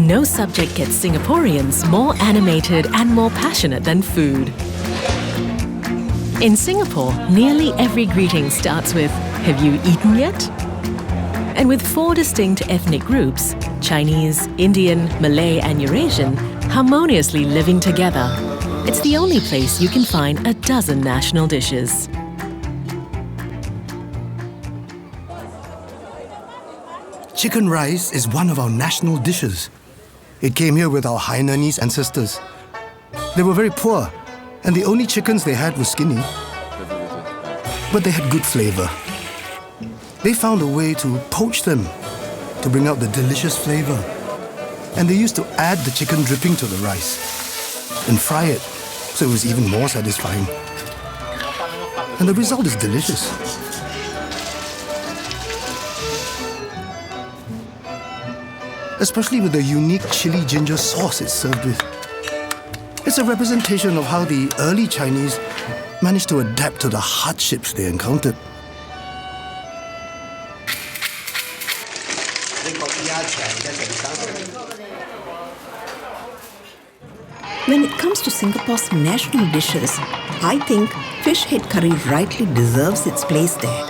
No subject gets Singaporeans more animated and more passionate than food. In Singapore, nearly every greeting starts with, "Have you eaten yet?" And with 4 distinct ethnic groups, Chinese, Indian, Malay and Eurasian, harmoniously living together, it's the only place you can find a dozen national dishes. Chicken rice is one of our national dishes. It came here with our Hainanese ancestors. They were very poor, and the only chickens they had were skinny. But they had good flavor. They found a way to poach them to bring out the delicious flavor. And they used to add the chicken dripping to the rice and fry it so it was even more satisfying. And the result is delicious. Especially with the unique chili ginger sauce it's served with. It's a representation of how the early Chinese managed to adapt to the hardships they encountered. When it comes to Singapore's national dishes, I think fish head curry rightly deserves its place there.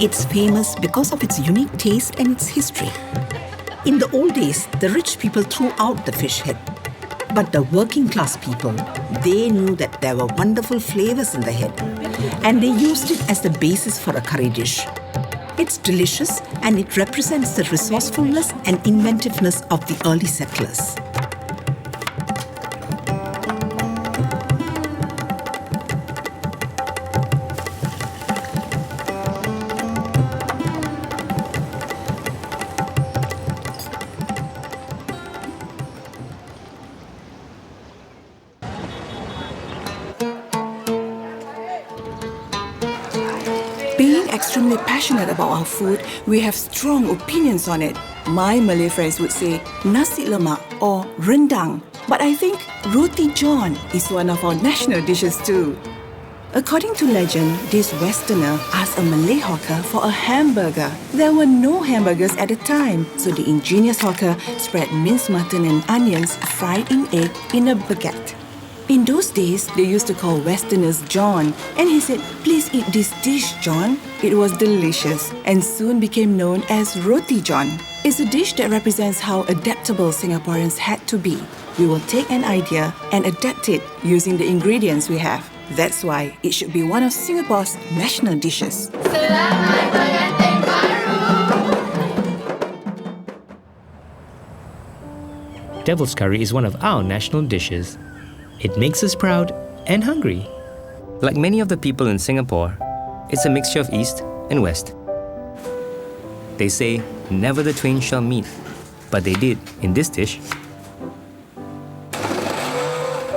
It's famous because of its unique taste and its history. In the old days, the rich people threw out the fish head. But the working class people, they knew that there were wonderful flavors in the head, and they used it as the basis for a curry dish. It's delicious and it represents the resourcefulness and inventiveness of the early settlers. Being extremely passionate about our food, we have strong opinions on it. My Malay friends would say nasi lemak or rendang, but I think roti john is one of our national dishes too. According to legend, this Westerner asked a Malay hawker for a hamburger. There were no hamburgers at the time, so the ingenious hawker spread minced mutton and onions fried in egg in a baguette. In those days, they used to call Westerners John, and he said, "Please eat this dish, John." It was delicious and soon became known as Roti John. It's a dish that represents how adaptable Singaporeans had to be. We will take an idea and adapt it using the ingredients we have. That's why it should be one of Singapore's national dishes. Selamat pengantin baru. Devil's curry is one of our national dishes. It makes us proud and hungry. Like many of the people in Singapore, it's a mixture of East and West. They say, never the twain shall meet, but they did in this dish.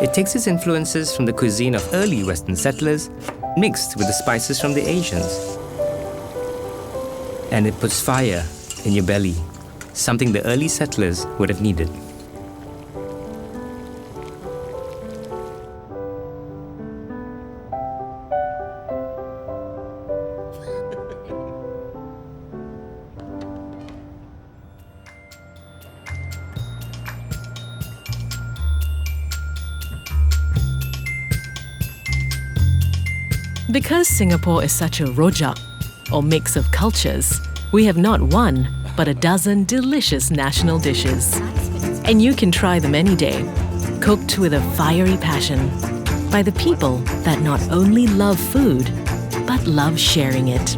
It takes its influences from the cuisine of early Western settlers, mixed with the spices from the Asians. And it puts fire in your belly, something the early settlers would have needed. Because Singapore is such a Rojak, or mix of cultures, we have not one, but a dozen delicious national dishes. And you can try them any day, cooked with a fiery passion, by the people that not only love food, but love sharing it.